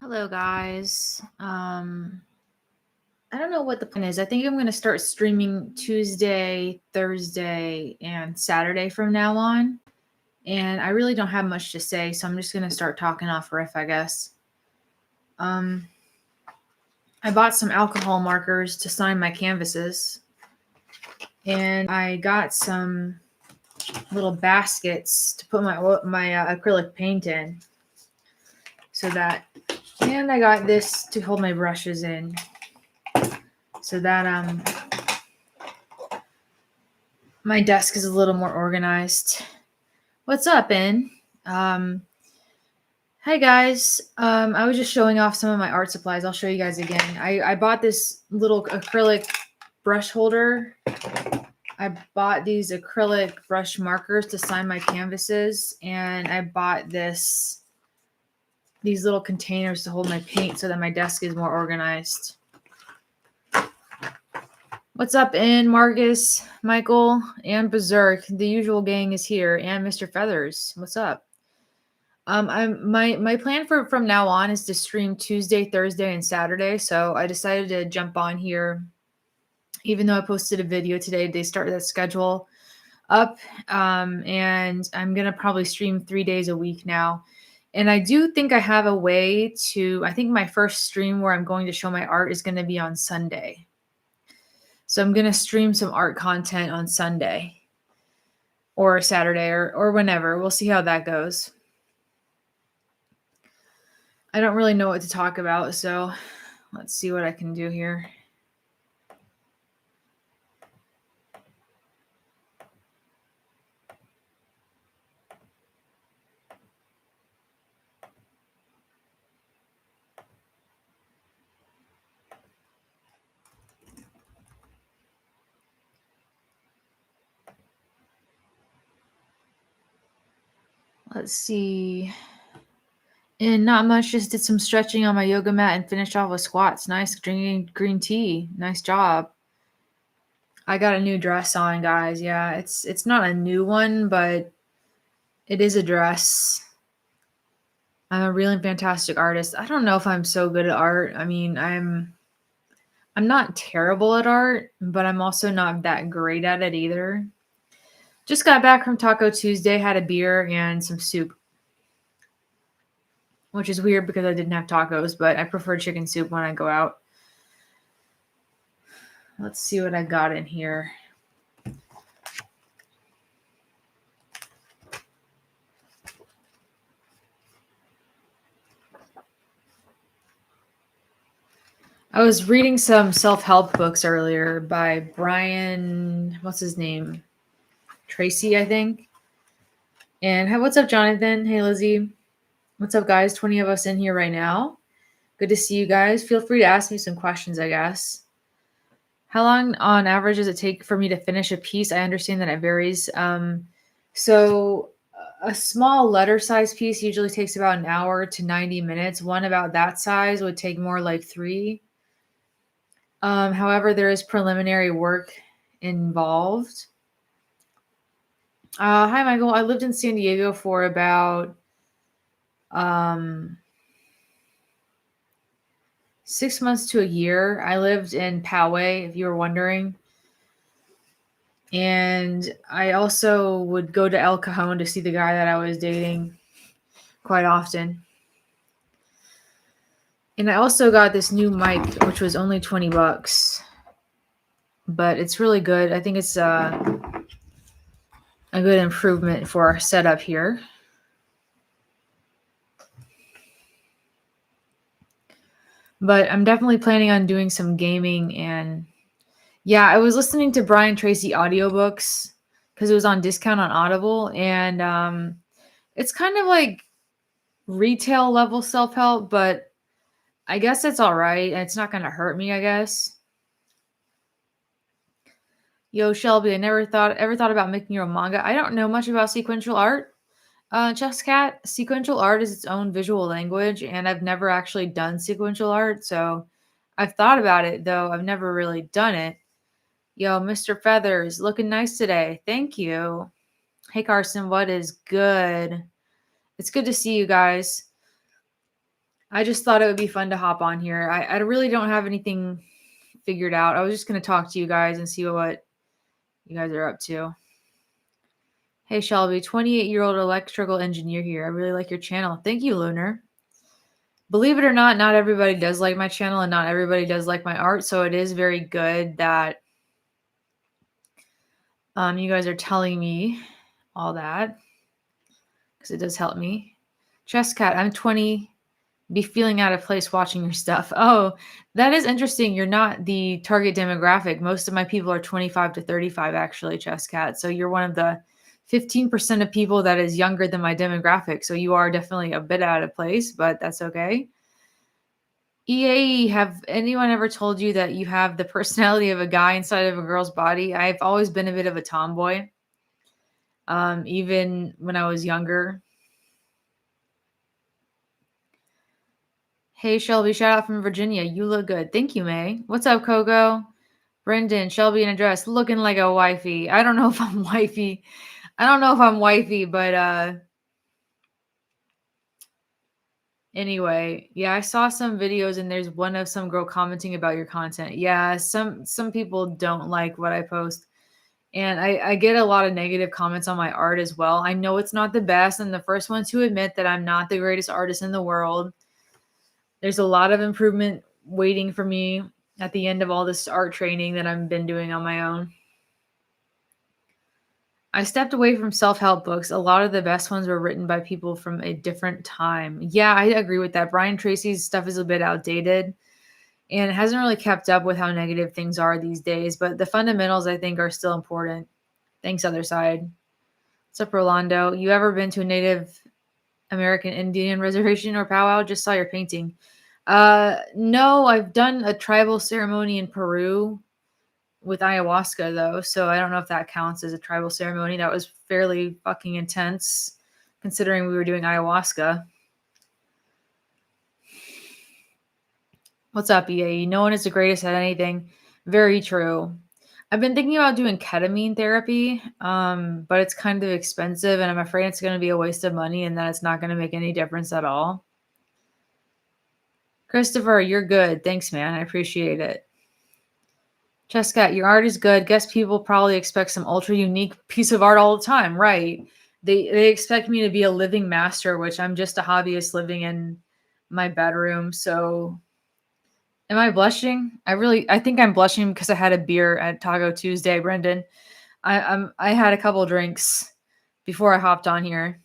Hello, guys. I don't know what the plan is. I think I'm going to start streaming Tuesday, Thursday, and Saturday from now on. And I really don't have much to say, so I'm just going to start talking off riff, I guess. Um, I bought some alcohol markers to sign my canvases, and I got some little baskets to put my acrylic paint in, and I got this to hold my brushes in, so that my desk is a little more organized. What's up, In? Hi guys. I was just showing off some of my art supplies. I'll show you guys again. I bought this little acrylic brush holder. I bought these acrylic brush markers to sign my canvases, and I bought these little containers to hold my paint so that my desk is more organized. What's up, In, Marcus, Michael, and Berserk? The usual gang is here, and Mr. Feathers. What's up? My plan for from now on is to stream Tuesday, Thursday, and Saturday. So I decided to jump on here, even though I posted a video today. They started that schedule up, and I'm gonna probably stream 3 days a week now. And I do think I have a way to. I think my first stream where I'm going to show my art is going to be on Sunday. So I'm gonna stream some art content on Sunday or Saturday or whenever. We'll see how that goes. I don't really know what to talk about, so let's see what I can do here. Let's see. And not much, just did some stretching on my yoga mat and finished off with squats. Nice, drinking green tea. Nice job. I got a new dress on, guys. Yeah, it's not a new one, but it is a dress. I'm a really fantastic artist. I don't know if I'm so good at art. I mean, I'm not terrible at art, but I'm also not that great at it either. Just got back from Taco Tuesday, had a beer and some soup, which is weird because I didn't have tacos, but I prefer chicken soup when I go out. Let's see what I got in here. I was reading some self-help books earlier by Brian, what's his name? Tracy, I think. And hey, what's up, Jonathan? Hey, Lizzie. What's up, guys? 20 of us in here right now. Good to see you guys. Feel free to ask me some questions, I guess. How long on average does it take for me to finish a piece? I understand that it varies. So a small letter size piece usually takes about an hour to 90 minutes. One about that size would take more like 3. However, there is preliminary work involved. Hi, Michael. I lived in San Diego for about 6 months to a year. I lived in Poway, if you were wondering. And I also would go to El Cajon to see the guy that I was dating quite often. And I also got this new mic, which was only $20, but it's really good. I think it's a good improvement for our setup here. But I'm definitely planning on doing some gaming. And yeah, I was listening to Brian Tracy audiobooks because it was on discount on Audible. And it's kind of like retail level self-help, but I guess it's all right. It's not going to hurt me, I guess. Yo, Shelby, I never ever thought about making your own manga. I don't know much about sequential art. Chess Cat, sequential art is its own visual language, and I've never actually done sequential art, so I've thought about it, though I've never really done it. Yo, Mr. Feathers, looking nice today. Thank you. Hey, Carson, what is good? It's good to see you guys. I just thought it would be fun to hop on here. I really don't have anything figured out. I was just going to talk to you guys and see what you guys are up to. Hey, Shelby, 28-year-old electrical engineer here. I really like your channel. Thank you, Lunar. Believe it or not everybody does like my channel and not everybody does like my art. So it is very good that you guys are telling me all that because it does help me. Chesscat, I'm 20. Be feeling out of place watching your stuff. Oh, that is interesting. You're not the target demographic. Most of my people are 25 to 35, actually, Chesscat. So you're one of the 15% of people that is younger than my demographic. So you are definitely a bit out of place, but that's okay. EA, have anyone ever told you that you have the personality of a guy inside of a girl's body? I've always been a bit of a tomboy, even when I was younger. Hey, Shelby, shout out from Virginia. You look good. Thank you, May. What's up, Coco? Brendan, Shelby in a dress, looking like a wifey. I don't know if I'm wifey. But anyway, yeah, I saw some videos and there's one of some girl commenting about your content. Yeah, some people don't like what I post. And I get a lot of negative comments on my art as well. I know it's not the best. I'm the first one to admit that I'm not the greatest artist in the world. There's a lot of improvement waiting for me at the end of all this art training that I've been doing on my own. I stepped away from self-help books. A lot of the best ones were written by people from a different time. Yeah, I agree with that. Brian Tracy's stuff is a bit outdated and it hasn't really kept up with how negative things are these days, but the fundamentals I think are still important. Thanks, other side. What's up, Rolando? You ever been to a Native American Indian reservation or powwow? Just saw your painting. No, I've done a tribal ceremony in Peru with ayahuasca though, so I don't know if that counts as a tribal ceremony. That was fairly fucking intense considering we were doing ayahuasca. What's up, EA? No one is the greatest at anything. Very true. I've been thinking about doing ketamine therapy, but it's kind of expensive and I'm afraid it's going to be a waste of money and that it's not going to make any difference at all. Christopher, you're good. Thanks, man. I appreciate it. Chesscat, your art is good. Guess people probably expect some ultra unique piece of art all the time, right? They expect me to be a living master, which I'm just a hobbyist living in my bedroom. So am I blushing? I think I'm blushing because I had a beer at Taco Tuesday, Brendan. I had a couple drinks before I hopped on here.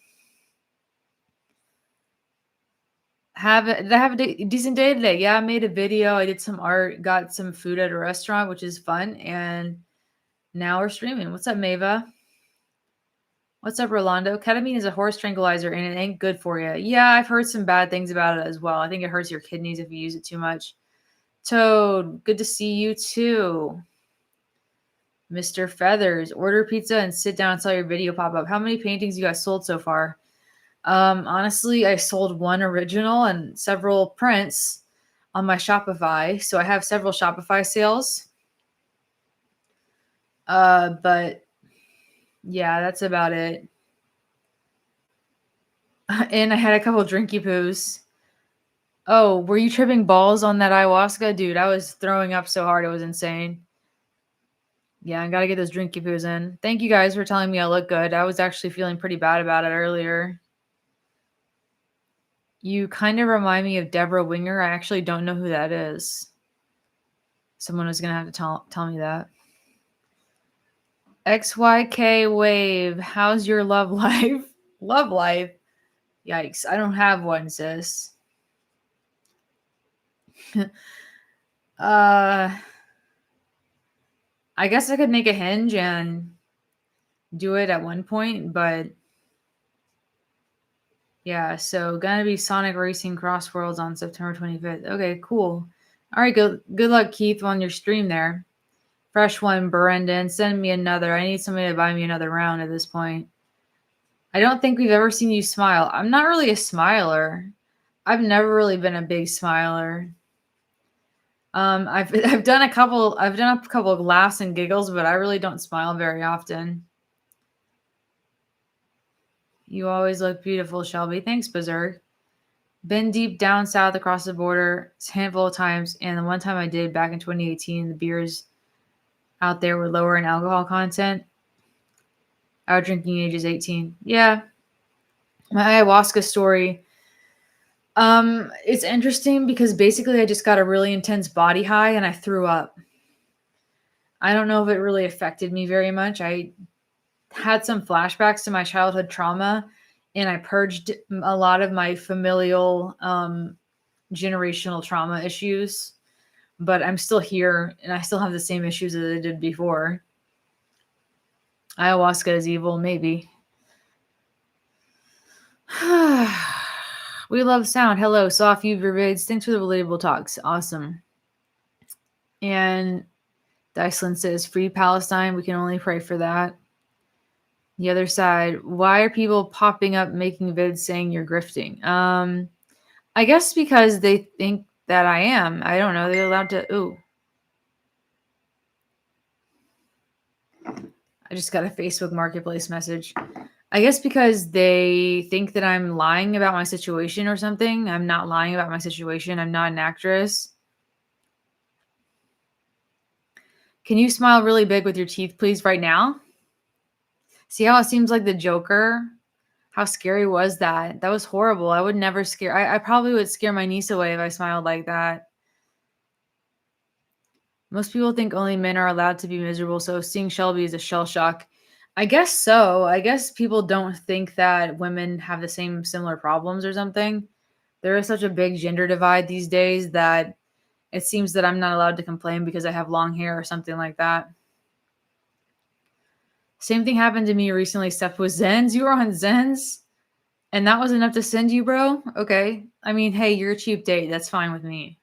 Did I have a decent day today? Yeah, I made a video. I did some art, got some food at a restaurant, which is fun. And now we're streaming. What's up, Mava? What's up, Rolando? Ketamine is a horse tranquilizer and it ain't good for you. Yeah, I've heard some bad things about it as well. I think it hurts your kidneys if you use it too much. Toad, good to see you too. Mr. Feathers, order pizza and sit down and saw your video pop up. How many paintings you guys sold so far? Honestly, I sold one original and several prints on my Shopify. So I have several Shopify sales. But yeah, that's about it. And I had a couple drinky poos. Oh, were you tripping balls on that ayahuasca? Dude, I was throwing up so hard it was insane. Yeah, I gotta get those drinky poos in. Thank you guys for telling me I look good. I was actually feeling pretty bad about it earlier. You kind of remind me of Deborah Winger. I actually don't know who that is. Someone was gonna have to tell me that. XYK Wave, how's your love life? Love life? Yikes, I don't have one, sis. I guess I could make a hinge and do it at one point, but yeah, so gonna be Sonic Racing Cross Worlds on September 25th. Okay, cool. All right, good luck, Keith, on your stream there. Fresh one, Brendan. Send me another. I need somebody to buy me another round at this point. I don't think we've ever seen you smile. I'm not really a smiler. I've never really been a big smiler. I've done a couple of laughs and giggles, but I really don't smile very often. You always look beautiful, Shelby. Thanks, Berserk. Been deep down south across the border a handful of times, and the one time I did back in 2018, the beers out there were lower in alcohol content. Our drinking age is 18. Yeah, my ayahuasca story. It's interesting because basically I just got a really intense body high and I threw up. I don't know if it really affected me very much. I had some flashbacks to my childhood trauma and I purged a lot of my familial generational trauma issues, but I'm still here and I still have the same issues as I did before. Ayahuasca is evil, maybe. We love sound. Hello, Soft Uber Vids. Thanks for the relatable talks. Awesome. And Dyson says, free Palestine. We can only pray for that. The other side, why are people popping up making vids saying you're grifting? I guess because they think that I am. I don't know. They're allowed to. Ooh. I just got a Facebook Marketplace message. I guess because they think that I'm lying about my situation or something. I'm not lying about my situation. I'm not an actress. Can you smile really big with your teeth, please, right now? See how it seems like the Joker? How scary was that? That was horrible. I would never scare. I probably would scare my niece away if I smiled like that. Most people think only men are allowed to be miserable, so seeing Shelby is a shell shock. I guess so. I guess people don't think that women have the same similar problems or something. There is such a big gender divide these days that it seems that I'm not allowed to complain because I have long hair or something like that. Same thing happened to me recently, Steph, with Zens. You were on Zens, and that was enough to send you, bro? Okay. I mean, hey, you're a cheap date. That's fine with me.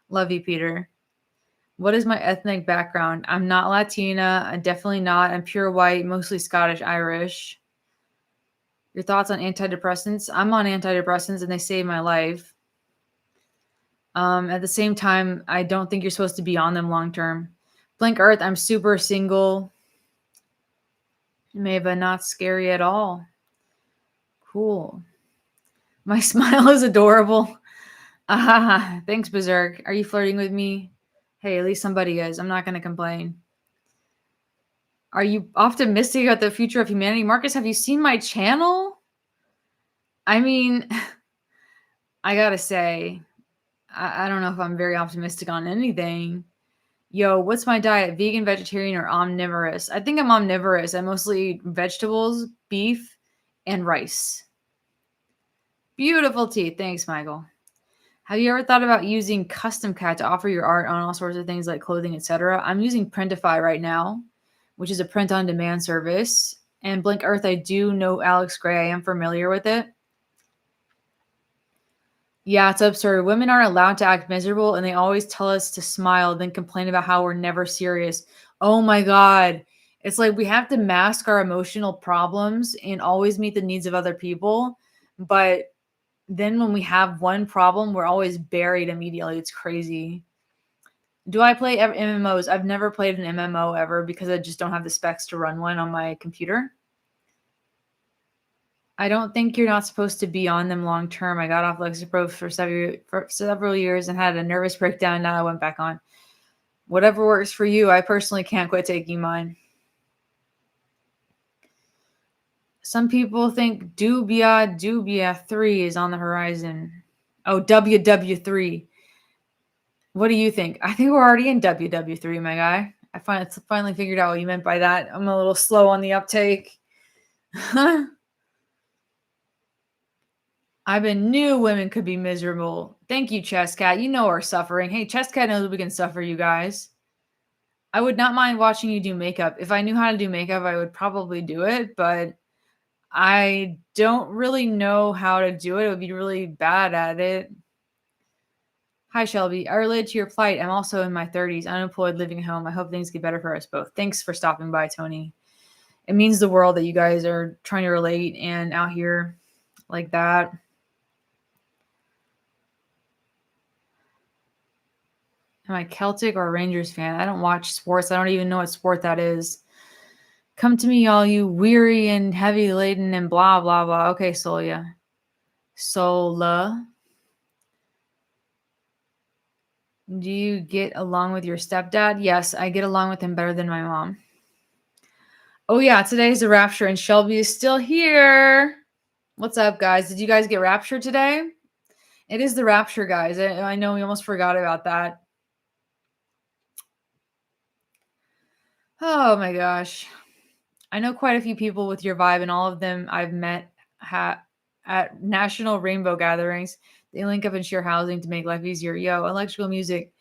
Love you, Peter. What is my ethnic background? I'm not Latina. I'm definitely not. I'm pure white, mostly Scottish, Irish. Your thoughts on antidepressants? I'm on antidepressants and they saved my life. At the same time, I don't think you're supposed to be on them long term. Blank Earth, I'm super single. Maybe not scary at all. Cool. My smile is adorable. Ah, thanks, Berserk. Are you flirting with me? Hey, at least somebody is. I'm not going to complain. Are you optimistic about the future of humanity? Marcus, have you seen my channel? I mean, I gotta say, I don't know if I'm very optimistic on anything. Yo, what's my diet? Vegan, vegetarian, or omnivorous? I think I'm omnivorous. I mostly eat vegetables, beef, and rice. Beautiful teeth. Thanks, Michael. Have you ever thought about using Custom Cat to offer your art on all sorts of things like clothing, etc.? I'm using Printify right now, which is a print-on-demand service. And Blink Earth, I do know Alex Gray. I am familiar with it. Yeah, it's absurd. Women aren't allowed to act miserable, and they always tell us to smile, then complain about how we're never serious. Oh my God. It's like we have to mask our emotional problems and always meet the needs of other people. But then when we have one problem, we're always buried immediately. It's crazy. Do I play MMOs? I've never played an MMO ever because I just don't have the specs to run one on my computer. I don't think you're not supposed to be on them long term. I got off Lexapro for several years and had a nervous breakdown. Now I went back on. Whatever works for you. I personally can't quit taking mine. Some people think Dubia 3 is on the horizon. Oh, WW3. What do you think? I think we're already in WW3, my guy. I finally figured out what you meant by that. I'm a little slow on the uptake. I been knew women could be miserable. Thank you, Chess Cat. You know our suffering. Hey, Chess Cat knows we can suffer, you guys. I would not mind watching you do makeup. If I knew how to do makeup, I would probably do it, but I don't really know how to do it. I would be really bad at it. Hi, Shelby. I relate to your plight. I'm also in my 30s, unemployed, living at home. I hope things get better for us both. Thanks for stopping by, Tony. It means the world that you guys are trying to relate and out here like that. Am I Celtic or Rangers fan? I don't watch sports. I don't even know what sport that is. Come to me, all you weary and heavy laden and blah, blah, blah. Okay, Sola. Sola. Do you get along with your stepdad? Yes, I get along with him better than my mom. Oh yeah, today's the rapture and Shelby is still here. What's up, guys? Did you guys get raptured today? It is the rapture, guys. I know we almost forgot about that. Oh my gosh. I know quite a few people with your vibe, and all of them I've met at national rainbow gatherings. They link up and share housing to make life easier. Yo, electrical music.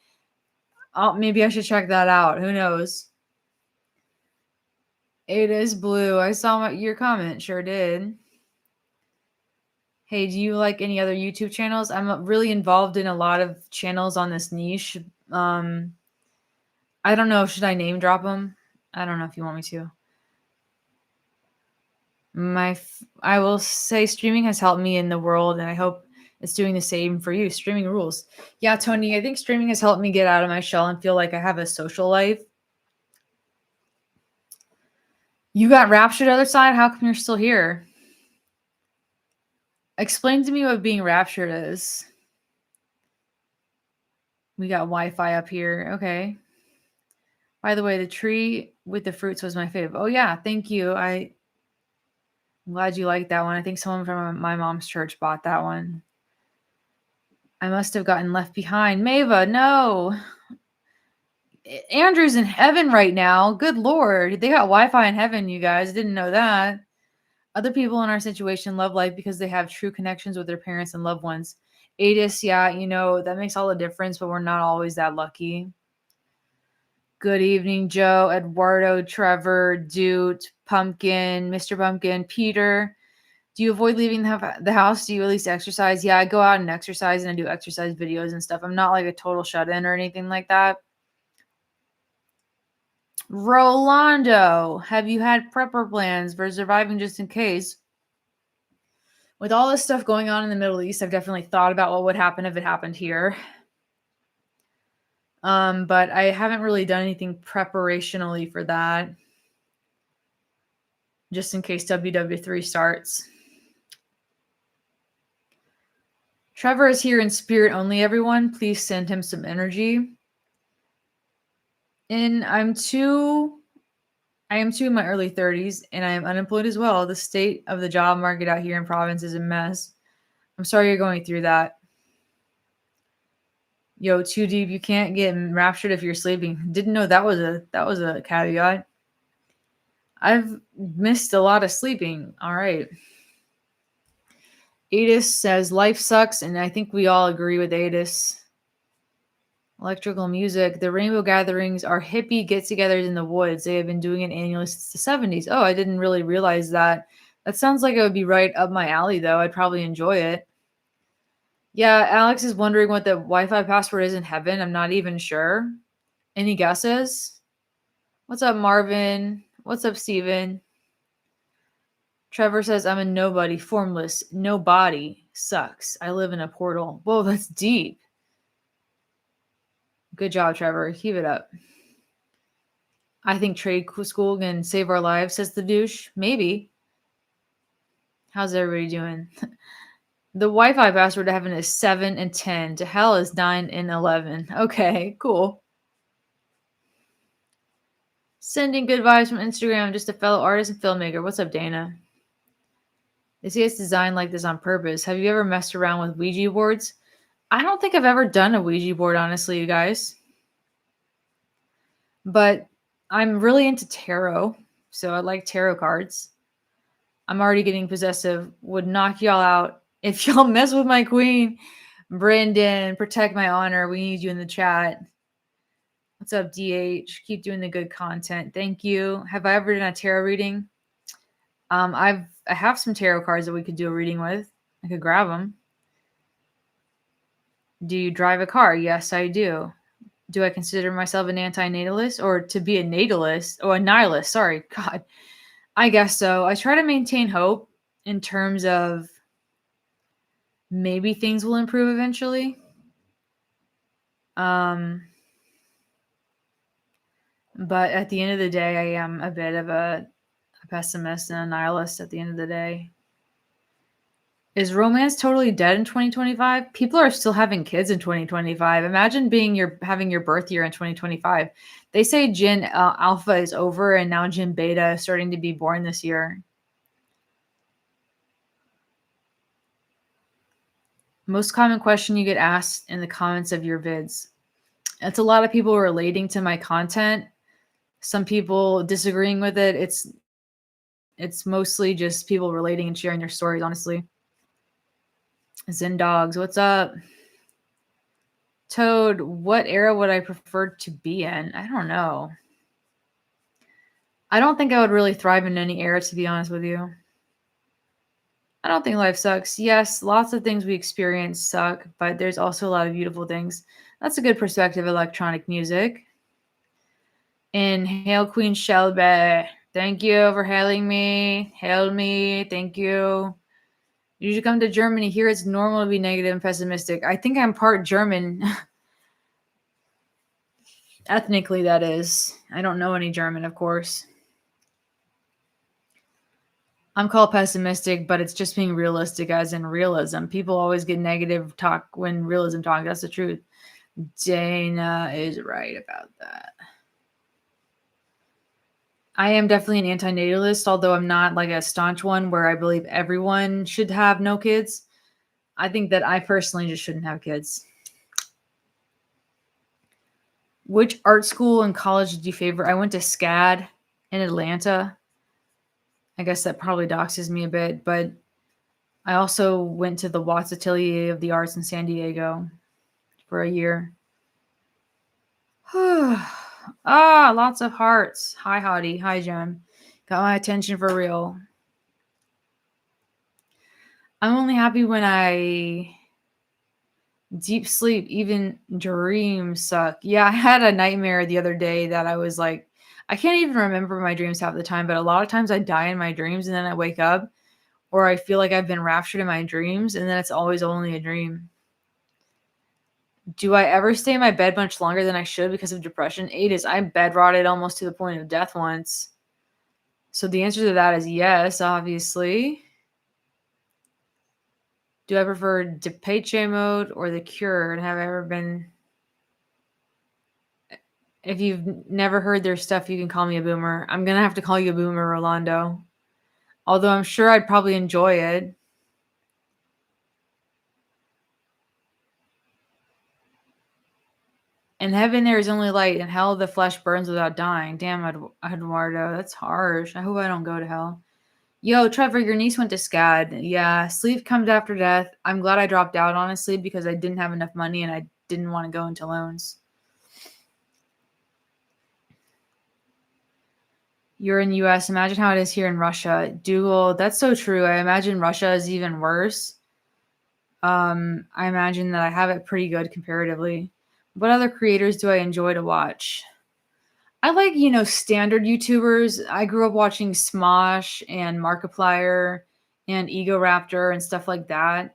Oh, maybe I should check that out. Who knows? It is blue. I saw your comment. Sure did. Hey, do you like any other YouTube channels? I'm really involved in a lot of channels on this niche. Um, I don't know. Should I name drop them? I don't know if you want me to. I will say streaming has helped me in the world, and I hope it's doing the same for you. Streaming rules. Yeah, Tony, I think streaming has helped me get out of my shell and feel like I have a social life. You got raptured other side? How come you're still here? Explain to me what being raptured is. We got Wi-Fi up here. Okay. By the way, the tree with the fruits was my fave. Oh yeah, thank you. I'm glad you liked that one. I think someone from my mom's church bought that one. I must have gotten left behind. Mava, no. Andrew's in heaven right now. Good Lord. They got Wi-Fi in heaven, you guys. Didn't know that. Other people in our situation love life because they have true connections with their parents and loved ones. Adis, yeah, that makes all the difference, but we're not always that lucky. Good evening, Joe, Eduardo, Trevor, Doot, Pumpkin, Mr. Pumpkin, Peter. Do you avoid leaving the house? Do you at least exercise? Yeah, I go out and exercise, and I do exercise videos and stuff. I'm not like a total shut-in or anything like that. Rolando, have you had prepper plans for surviving just in case? With all this stuff going on in the Middle East, I've definitely thought about what would happen if it happened here. But I haven't really done anything preparationally for that. Just in case WW3 starts. Trevor is here in spirit only, everyone. Please send him some energy. And I am too in my early 30s, and I am unemployed as well. The state of the job market out here in province is a mess. I'm sorry you're going through that. Yo, too deep. You can't get raptured if you're sleeping. Didn't know that was a caveat. I've missed a lot of sleeping. All right. Adis says life sucks, and I think we all agree with Adis. Electrical music. The rainbow gatherings are hippie get-togethers in the woods. They have been doing it annually since the 70s. Oh, I didn't really realize that. That sounds like it would be right up my alley, though. I'd probably enjoy it. Yeah, Alex is wondering what the Wi-Fi password is in heaven. I'm not even sure. Any guesses? What's up, Marvin? What's up, Steven? Trevor says, I'm a nobody, formless, no body. Sucks. I live in a portal. Whoa, that's deep. Good job, Trevor. Keep it up. I think trade school can save our lives, says the douche. Maybe. How's everybody doing? The Wi-Fi password to heaven is 7 and 10. To hell is 9 and 11. Okay, cool. Sending good vibes from Instagram, just a fellow artist and filmmaker. What's up, Dana? They say it's designed like this on purpose. Have you ever messed around with Ouija boards? I don't think I've ever done a Ouija board, honestly, you guys. But I'm really into tarot, so I like tarot cards. I'm already getting possessive. Would knock y'all out if y'all mess with my queen. Brandon, protect my honor. We need you in the chat. What's up, DH? Keep doing the good content. Thank you. Have I ever done a tarot reading? I have some tarot cards that we could do a reading with. I could grab them. Do you drive a car? Yes, I do. Do I consider myself an antinatalist or to be a natalist? Oh, a nihilist. Sorry. God. I guess so. I try to maintain hope in terms of maybe things will improve eventually. But at the end of the day, I am a bit of a pessimist and a nihilist at the end of the day. Is romance totally dead in 2025? People are still having kids in 2025. Imagine having your birth year in 2025. They say Gen Alpha is over and now Gen Beta is starting to be born this year. Most common question you get asked in the comments of your vids. It's a lot of people relating to my content. Some people disagreeing with it. It's mostly just people relating and sharing their stories, honestly. Zen Dogs, what's up? Toad, what era would I prefer to be in? I don't know. I don't think I would really thrive in any era, to be honest with you. I don't think life sucks. Yes, lots of things we experience suck, but there's also a lot of beautiful things. That's a good perspective, electronic music. And hail Queen Shelby. Thank you for hailing me. Hail me. Thank you. You should come to Germany. Here it's normal to be negative and pessimistic. I think I'm part German. Ethnically, that is. I don't know any German, of course. I'm called pessimistic, but it's just being realistic, as in realism. People always get negative talk when realism talk. That's the truth. Dana is right about that. I am definitely an anti-natalist, although I'm not like a staunch one where I believe everyone should have no kids. I think that I personally just shouldn't have kids. Which art school and college did you favor? I went to SCAD in Atlanta. I guess that probably doxes me a bit, but I also went to the Watts Atelier of the Arts in San Diego for a year. Lots of hearts. Hi, Hottie. Hi, Jem. Got my attention for real. I'm only happy when I deep sleep. Even dreams suck. Yeah, I had a nightmare the other day that I was like, I can't even remember my dreams half the time, but a lot of times I die in my dreams and then I wake up, or I feel like I've been raptured in my dreams, and then it's always only a dream. Do I ever stay in my bed much longer than I should because of depression? I bed rotted almost to the point of death once. So the answer to that is yes, obviously. Do I prefer Depeche Mode or The Cure? And have I ever been... If you've never heard their stuff, you can call me a boomer. I'm going to have to call you a boomer, Rolando. Although I'm sure I'd probably enjoy it. In heaven, there is only light. In hell, the flesh burns without dying. Damn, Eduardo, that's harsh. I hope I don't go to hell. Yo, Trevor, your niece went to SCAD. Yeah, sleep comes after death. I'm glad I dropped out, honestly, because I didn't have enough money and I didn't want to go into loans. You're in US. Imagine how it is here in Russia. Dougal, that's so true. I imagine Russia is even worse. I imagine that I have it pretty good comparatively. What other creators do I enjoy to watch? I like, standard YouTubers. I grew up watching Smosh and Markiplier and Ego Raptor and stuff like that.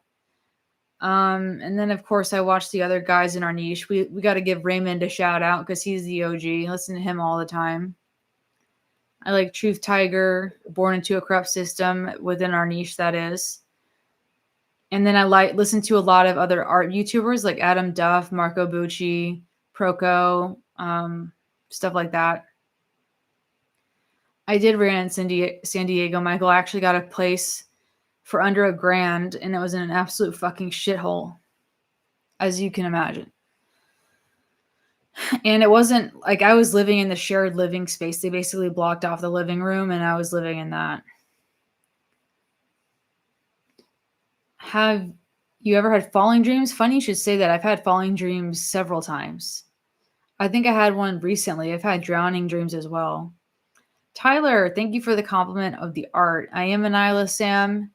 And then of course I watch the other guys in our niche. We got to give Raymond a shout out because he's the OG. I listen to him all the time. I like Truth Tiger, Born into a Corrupt System within our niche, that is. And then I listen to a lot of other art YouTubers like Adam Duff, Marco Bucci, Proco, stuff like that. I did ran in San Diego, Michael. I actually got a place for under $1,000, and it was in an absolute fucking shithole, as you can imagine. And it wasn't like I was living in the shared living space. They basically blocked off the living room, and I was living in that. Have you ever had falling dreams? Funny you should say that. I've had falling dreams several times. I think I had one recently. I've had drowning dreams as well. Tyler, thank you for the compliment of the art. I am Anila Sam.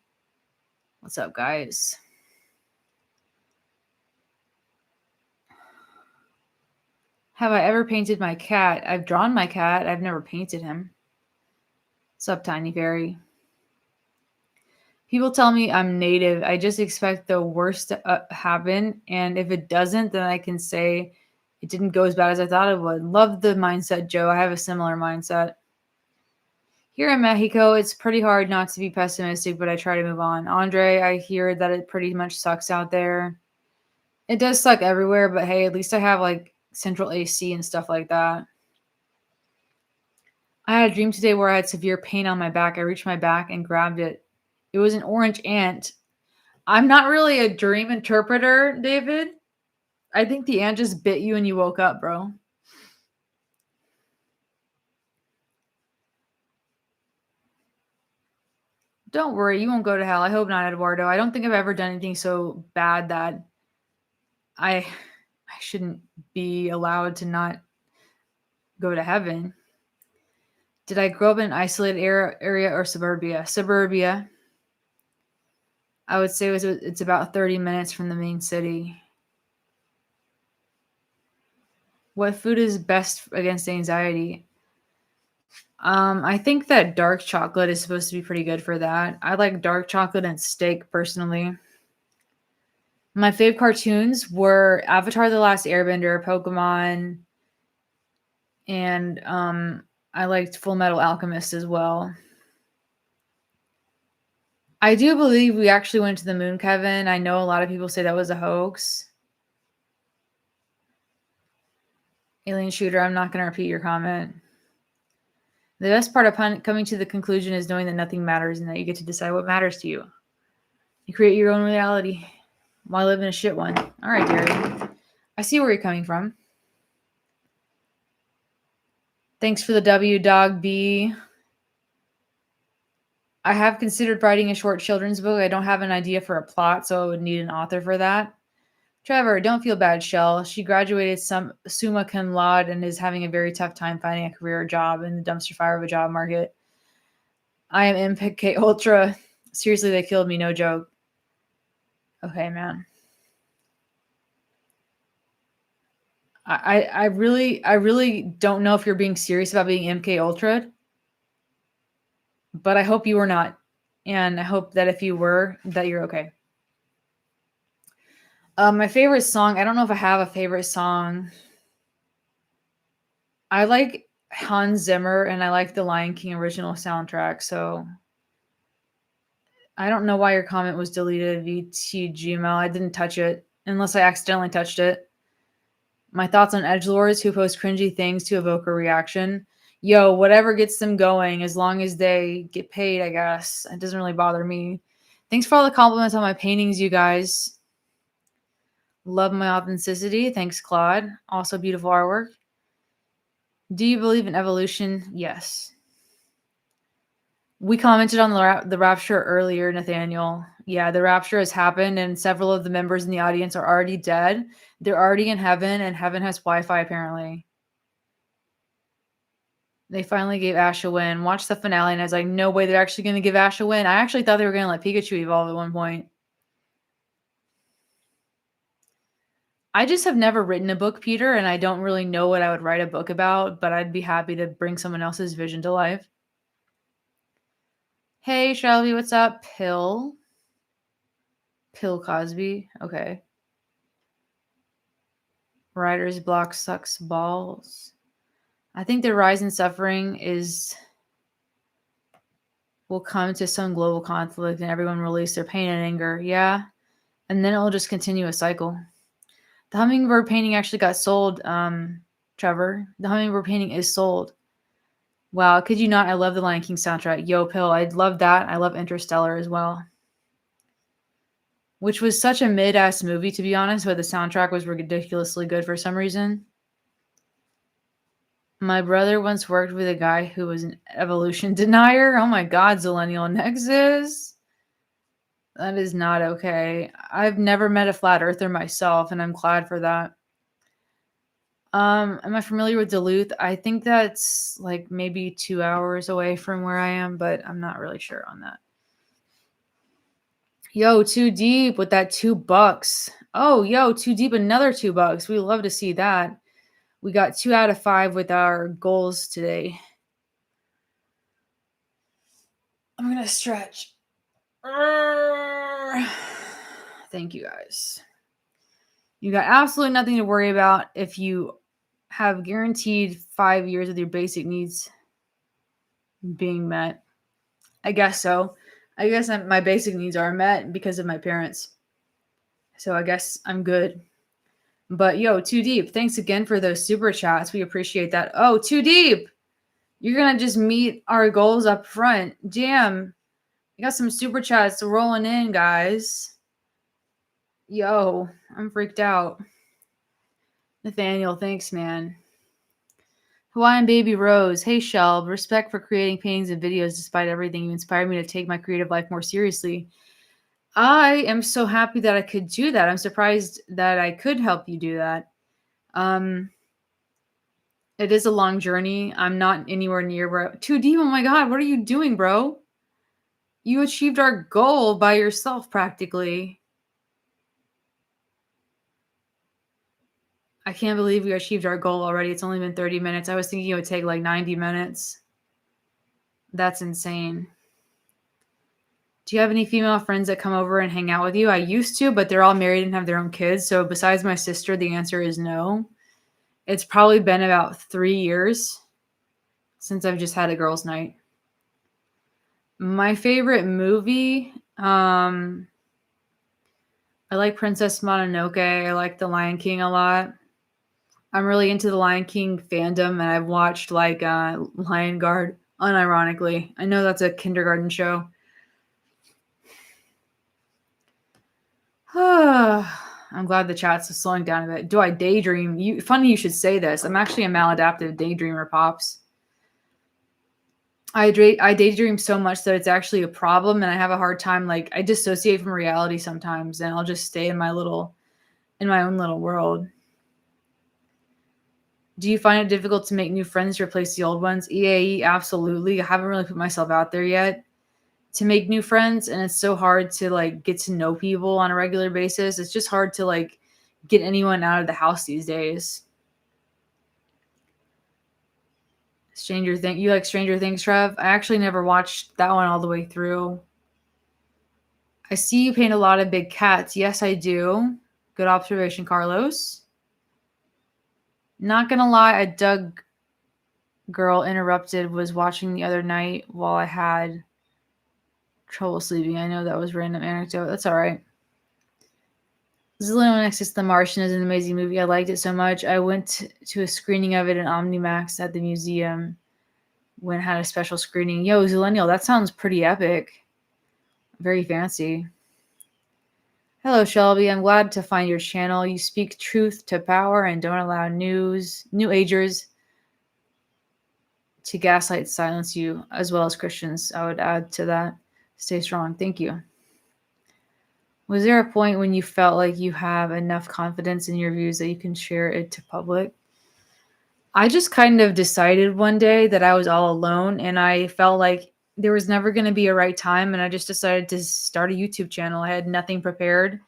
What's up, guys? Have I ever painted my cat? I've drawn my cat. I've never painted him. What's up, Tiny Fairy? People tell me I'm native. I just expect the worst to happen. And if it doesn't, then I can say it didn't go as bad as I thought it would. Love the mindset, Joe. I have a similar mindset. Here in Mexico, it's pretty hard not to be pessimistic, but I try to move on. Andre, I hear that it pretty much sucks out there. It does suck everywhere, but hey, at least I have like central AC and stuff like that. I had a dream today where I had severe pain on my back. I reached my back and grabbed it. It was an orange ant. I'm not really a dream interpreter, David. I think the ant just bit you and you woke up, bro. Don't worry, you won't go to hell. I hope not, Eduardo. I don't think I've ever done anything so bad that I shouldn't be allowed to not go to heaven. Did I grow up in an isolated area or suburbia? Suburbia. I would say it's about 30 minutes from the main city. What food is best against anxiety? I think that dark chocolate is supposed to be pretty good for that. I like dark chocolate and steak personally. My fave cartoons were Avatar: The Last Airbender, Pokemon, and I liked Full Metal Alchemist as well. I do believe we actually went to the moon, Kevin. I know a lot of people say that was a hoax. Alien Shooter, I'm not going to repeat your comment. The best part of coming to the conclusion is knowing that nothing matters and that you get to decide what matters to you. You create your own reality. Why live in a shit one? All right, Gary. I see where you're coming from. Thanks for the W, Dog B. I have considered writing a short children's book. I don't have an idea for a plot, so I would need an author for that. Trevor, don't feel bad, Shell. She graduated summa cum laude and is having a very tough time finding a career or job in the dumpster fire of a job market. I am MK Ultra. Seriously, they killed me, no joke. Okay, man. I really don't know if you're being serious about being MK Ultra, but I hope you were not. And I hope that if you were, that you're okay. My favorite song, I don't know if I have a favorite song. I like Hans Zimmer and I like the Lion King original soundtrack. So I don't know why your comment was deleted, VT Gmail. I didn't touch it unless I accidentally touched it. My thoughts on edgelords who post cringy things to evoke a reaction. Yo, whatever gets them going, as long as they get paid, I guess. It doesn't really bother me. Thanks for all the compliments on my paintings, you guys. Love my authenticity. Thanks, Claude. Also beautiful artwork. Do you believe in evolution? Yes. We commented on the rapture earlier, Nathaniel. Yeah, the rapture has happened, and several of the members in the audience are already dead. They're already in heaven, and heaven has Wi-Fi, apparently. They finally gave Ash a win. Watched the finale, and I was like, no way they're actually going to give Ash a win. I actually thought they were going to let Pikachu evolve at one point. I just have never written a book, Peter, and I don't really know what I would write a book about, but I'd be happy to bring someone else's vision to life. Hey, Shelby, what's up? Pill Cosby. Okay. Writer's block sucks balls. I think the rise in suffering will come to some global conflict and everyone release their pain and anger. Yeah. And then it'll just continue a cycle. The hummingbird painting actually got sold, Trevor. The hummingbird painting is sold. Wow, could you not? I love the Lion King soundtrack. Yo, Pill, I love that. I love Interstellar as well. Which was such a mid-ass movie, to be honest, but the soundtrack was ridiculously good for some reason. My brother once worked with a guy who was an evolution denier. Oh my god, Zillennial Nexus. That is not okay. I've never met a flat earther myself, and I'm glad for that. Am I familiar with Duluth? I think that's like maybe 2 hours away from where I am, but I'm not really sure on that. Yo, Too Deep with that $2. Oh, yo, Too Deep, another $2. We love to see that. We got 2 out of 5 with our goals today. I'm going to stretch. Thank you, guys. You got absolutely nothing to worry about if you have guaranteed 5 years of your basic needs being met. I guess so. I guess my basic needs are met because of my parents. So I guess I'm good. But yo, Too Deep, thanks again for those super chats. We appreciate that. Oh, Too Deep, you're going to just meet our goals up front. Jam, you got some super chats rolling in, guys. Yo, I'm freaked out. Nathaniel, thanks, man. Hawaiian Baby Rose, hey Shelb, respect for creating paintings and videos despite everything. You inspired me to take my creative life more seriously. I am so happy that I could do that. I'm surprised that I could help you do that. It is a long journey. I'm not anywhere near where Too Deep. Oh my God, what are you doing, bro? You achieved our goal by yourself practically. I can't believe we achieved our goal already. It's only been 30 minutes. I was thinking it would take like 90 minutes. That's insane. Do you have any female friends that come over and hang out with you? I used to, but they're all married and have their own kids. So besides my sister, the answer is no. It's probably been about 3 years since I've just had a girls' night. My favorite movie, I like Princess Mononoke. I like The Lion King a lot. I'm really into the Lion King fandom, and I've watched like Lion Guard unironically. I know that's a kindergarten show. I'm glad the chat's slowing down a bit. Do I daydream? Funny you should say this. I'm actually a maladaptive daydreamer, Pops. I daydream so much that it's actually a problem, and I have a hard time. Like, I dissociate from reality sometimes, and I'll just stay in my own little world. Do you find it difficult to make new friends to replace the old ones? EAE, absolutely. I haven't really put myself out there yet to make new friends, and it's so hard to like get to know people on a regular basis. It's just hard to like get anyone out of the house these days. Stranger Things. You like Stranger Things, Trev? I actually never watched that one all the way through. I see you paint a lot of big cats. Yes, I do. Good observation, Carlos. Not gonna lie, a Doug girl interrupted was watching the other night while I had trouble sleeping. I know that was random anecdote. That's all right. Zillion Nexus The Martian is an amazing movie. I liked it so much. I went to a screening of it in Omnimax at the museum when it had a special screening. Yo, Zillennial, that sounds pretty epic. Very fancy. Hello, Shelby. I'm glad to find your channel. You speak truth to power and don't allow new agers to gaslight silence you, as well as Christians. I would add to that. Stay strong. Thank you. Was there a point when you felt like you have enough confidence in your views that you can share it to public? I just kind of decided one day that I was all alone, and I felt like there was never going to be a right time, and I just decided to start a YouTube channel. I had nothing prepared.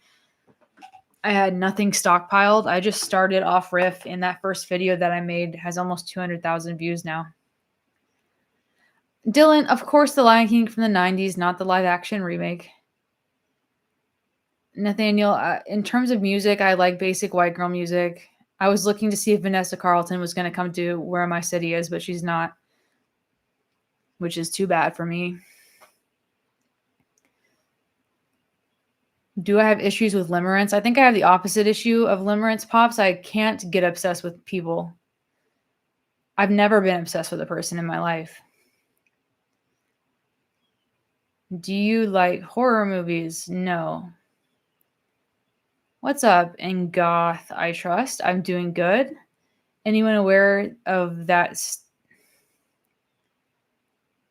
I had nothing stockpiled. I just started off riff, and that first video that I made has almost 200,000 views now. Dylan, of course, The Lion King from the 90s, not the live action remake. Nathaniel, in terms of music, I like basic white girl music. I was looking to see if Vanessa Carlton was going to come to where my city is, but she's not, which is too bad for me. Do I have issues with limerence? I think I have the opposite issue of limerence, Pops. I can't get obsessed with people. I've never been obsessed with a person in my life. Do you like horror movies? No. What's up, in Goth I Trust? I'm doing good. Anyone aware of that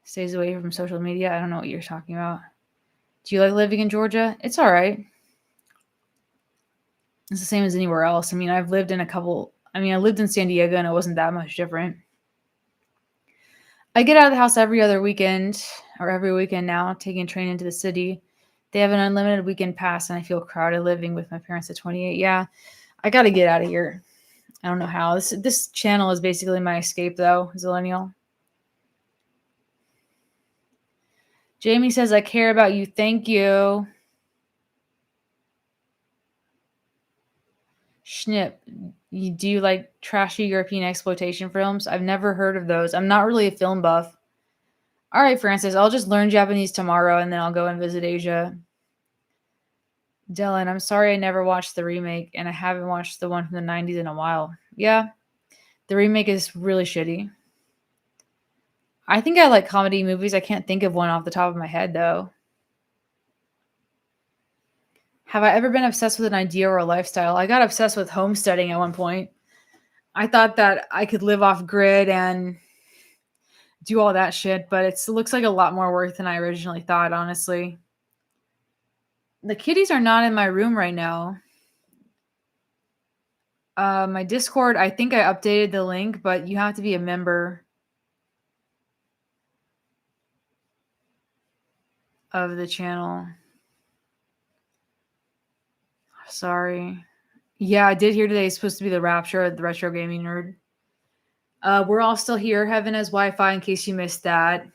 stays away from social media? I don't know what you're talking about. Do you like living in Georgia? It's all right. It's the same as anywhere else. I mean, I lived in San Diego and it wasn't that much different. I get out of the house every other weekend or every weekend now, taking a train into the city. They have an unlimited weekend pass and I feel crowded living with my parents at 28. Yeah, I got to get out of here. I don't know how. This channel is basically my escape though, Zillennial. Jamie says, I care about you. Thank you. Schnip, do you like trashy European exploitation films? I've never heard of those. I'm not really a film buff. All right, Francis, I'll just learn Japanese tomorrow and then I'll go and visit Asia. Dylan, I'm sorry I never watched the remake and I haven't watched the one from the 90s in a while. Yeah, the remake is really shitty. I think I like comedy movies. I can't think of one off the top of my head, though. Have I ever been obsessed with an idea or a lifestyle? I got obsessed with homesteading at one point. I thought that I could live off grid and do all that shit, but it looks like a lot more work than I originally thought, honestly. The kitties are not in my room right now. My Discord, I think I updated the link, but you have to be a member of the channel. Sorry. Yeah, I did hear today it's supposed to be the Rapture of the Retro Gaming Nerd. We're all still here. Heaven has Wi-Fi in case you missed that.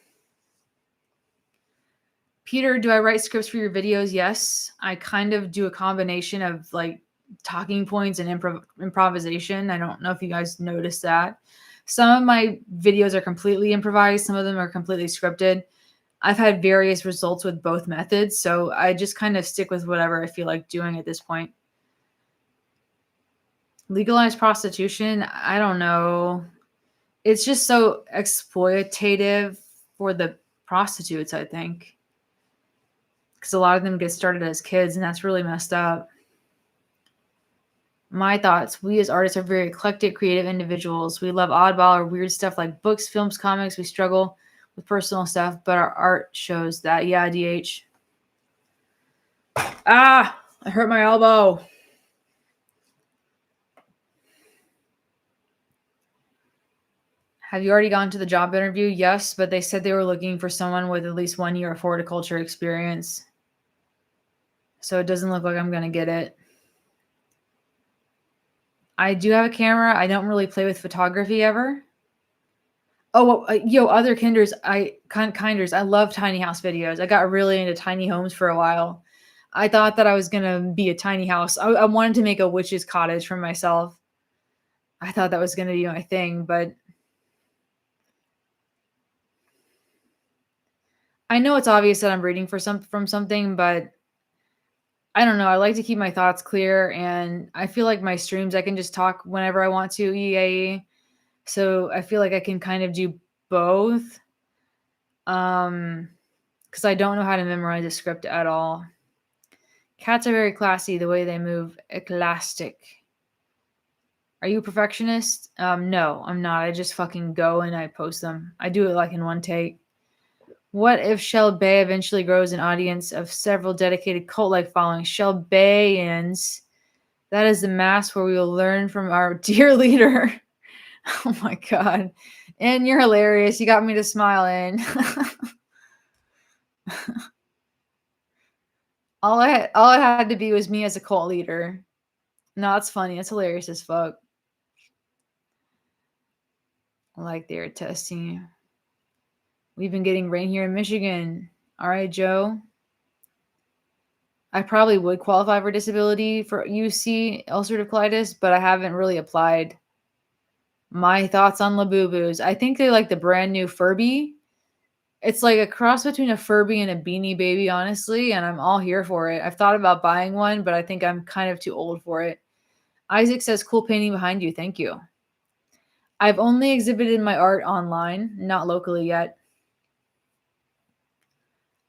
Peter, do I write scripts for your videos? Yes. I kind of do a combination of like talking points and improvisation. I don't know if you guys noticed that. Some of my videos are completely improvised. Some of them are completely scripted. I've had various results with both methods, so I just kind of stick with whatever I feel like doing at this point. Legalized prostitution, I don't know. It's just so exploitative for the prostitutes, I think. Because a lot of them get started as kids, and that's really messed up. My thoughts: we as artists are very eclectic, creative individuals. We love oddball or weird stuff like books, films, comics. We struggle with personal stuff, but our art shows that. Yeah, DH. Ah, I hurt my elbow. Have you already gone to the job interview? Yes, but they said they were looking for someone with at least 1 year of horticulture experience. So it doesn't look like I'm going to get it. I do have a camera. I don't really play with photography ever. Oh, other kinders. Kinders. I love tiny house videos. I got really into tiny homes for a while. I thought that I was going to be a tiny house. I wanted to make a witch's cottage for myself. I thought that was going to be my thing, but I know it's obvious that I'm reading from something, but I don't know. I like to keep my thoughts clear, and I feel like my streams, I can just talk whenever I want to, EAE. So I feel like I can kind of do both. Because I don't know how to memorize a script at all. Cats are very classy, the way they move. Eclastic. Are you a perfectionist? No, I'm not. I just fucking go and I post them. I do it like in one take. What if Shell Bay eventually grows an audience of several dedicated cult-like following? Shell Bayans. That is the mass where we will learn from our dear leader. Oh my god. And you're hilarious. You got me to smile in. all it had to be was me as a cult leader. No, it's funny. It's hilarious as fuck. Like they're testing you. We've been getting rain here in Michigan. All right, Joe. I probably would qualify for disability for UC ulcerative colitis, but I haven't really applied. My thoughts on Labubus. I think they like the brand new Furby. It's like a cross between a Furby and a Beanie Baby, honestly, and I'm all here for it. I've thought about buying one, but I think I'm kind of too old for it. Isaac says, cool painting behind you. Thank you. I've only exhibited my art online, not locally yet.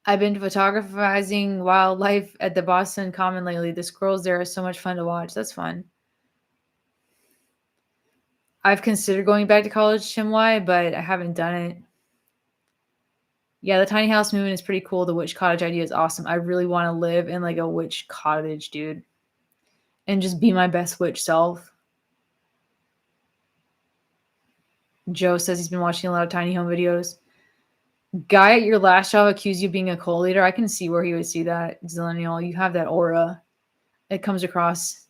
I've been photographizing wildlife at the Boston Common lately. The squirrels there are so much fun to watch. That's fun. I've considered going back to college, Chimwai, but I haven't done it. Yeah, the tiny house movement is pretty cool. The witch cottage idea is awesome. I really want to live in like a witch cottage, dude. And just be my best witch self. Joe says he's been watching a lot of tiny home videos. Guy at your last job accused you of being a cult leader. I can see where he would see that. Zillennial, you have that aura. It comes across.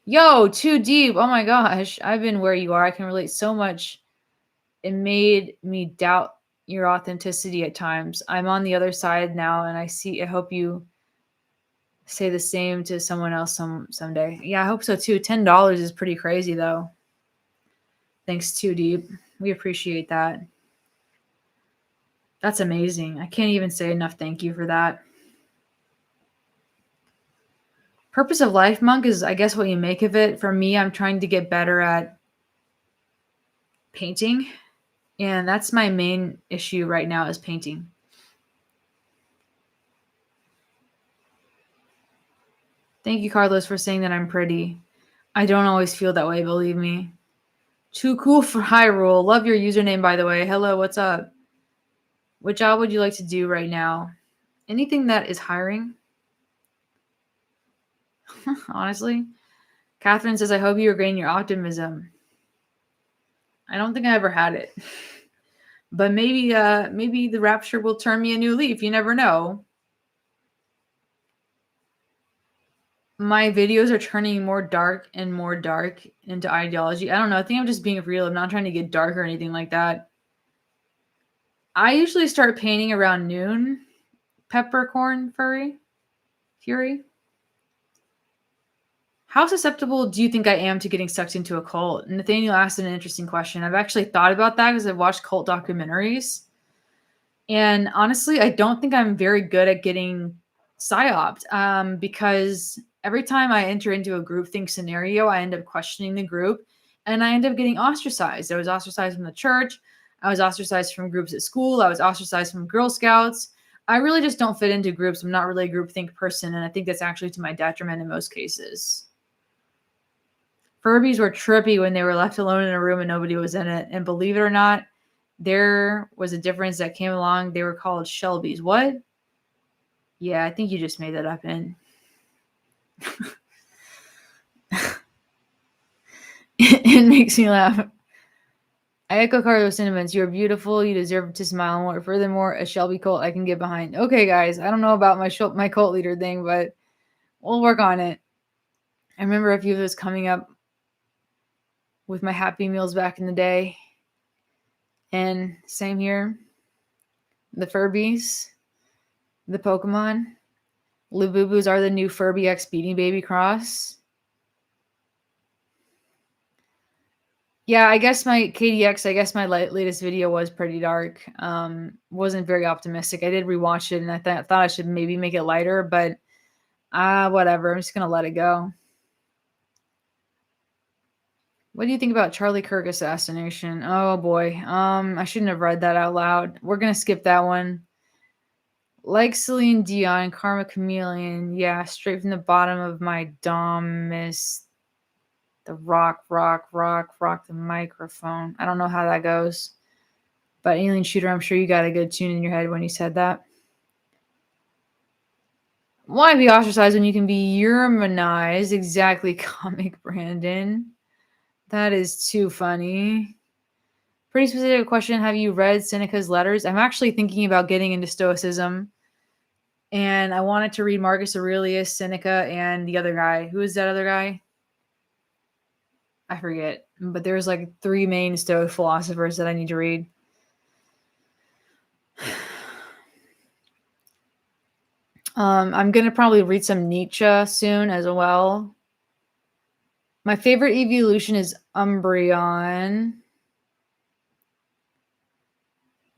Yo, too deep. Oh my gosh. I've been where you are. I can relate so much. It made me doubt your authenticity at times. I'm on the other side now, and I hope you say the same to someone else someday. Yeah, I hope so too. $10 is pretty crazy though. Thanks, Too Deep. We appreciate that. That's amazing. I can't even say enough thank you for that. Purpose of life, Monk, is I guess what you make of it. For me, I'm trying to get better at painting, and that's my main issue right now is painting. Thank you, Carlos, for saying that I'm pretty. I don't always feel that way, believe me. Too cool for Hyrule. Love your username, by the way. Hello, what's up? What job would you like to do right now? Anything that is hiring? Honestly. Catherine says, I hope you regain your optimism. I don't think I ever had it. But maybe the rapture will turn me a new leaf. You never know. My videos are turning more dark and more dark into ideology. I don't know. I think I'm just being real. I'm not trying to get dark or anything like that. I usually start painting around noon. Peppercorn Fury. How susceptible do you think I am to getting sucked into a cult? Nathaniel asked an interesting question. I've actually thought about that because I've watched cult documentaries. And honestly, I don't think I'm very good at getting psyoped because every time I enter into a groupthink scenario, I end up questioning the group and I end up getting ostracized. I was ostracized from the church. I was ostracized from groups at school. I was ostracized from Girl Scouts. I really just don't fit into groups. I'm not really a groupthink person. And I think that's actually to my detriment in most cases. Furbies were trippy when they were left alone in a room and nobody was in it. And believe it or not, there was a difference that came along. They were called Shelbies. What? Yeah, I think you just made that up. And it makes me laugh. I echo Carlos' sentiments. You're beautiful. You deserve to smile more. Furthermore, a Shelby cult I can get behind. Okay, guys, I don't know about my cult leader thing, but we'll work on it. I remember a few of those coming up with my Happy Meals back in the day. And same here. The Furbies, the Pokemon. Lububus are the new Furby X Beanie Baby Cross. Yeah, I guess my KDX, my latest video was pretty dark. Wasn't very optimistic. I did rewatch it and I thought I should maybe make it lighter, but whatever. I'm just gonna let it go. What do you think about Charlie Kirk assassination? Oh boy. I shouldn't have read that out loud. We're gonna skip that one. Like Celine Dion, Karma Chameleon. Yeah, straight from the bottom of my dom is the rock the microphone. I don't know how that goes. But Alien Shooter, I'm sure you got a good tune in your head when you said that. Why be ostracized when you can be Yermanized? Exactly, Comic Brandon. That is too funny. Pretty specific question. Have you read Seneca's letters? I'm actually thinking about getting into Stoicism. And I wanted to read Marcus Aurelius, Seneca, and the other guy. Who is that other guy? I forget. But there's like 3 main Stoic philosophers that I need to read. I'm going to probably read some Nietzsche soon as well. My favorite evolution is Umbreon.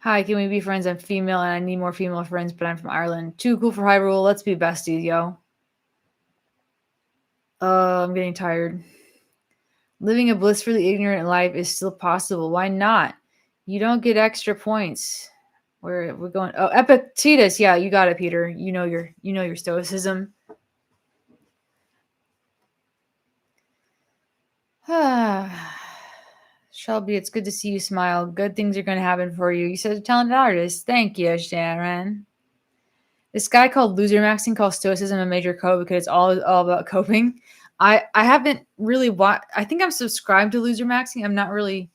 Hi, can we be friends? I'm female and I need more female friends, but I'm from Ireland. Too cool for Hyrule. Let's be besties, yo. I'm getting tired. Living a blissfully ignorant life is still possible. Why not? You don't get extra points. We're going. Oh, Epictetus. Yeah, you got it, Peter. You know your stoicism. Shelby, it's good to see you smile. Good things are going to happen for you. You said a talented artist. Thank you, Sharon. This guy called Loser Maxing calls stoicism a major code because it's all about coping. I haven't really watched. I think I'm subscribed to Loser Maxing. I'm not really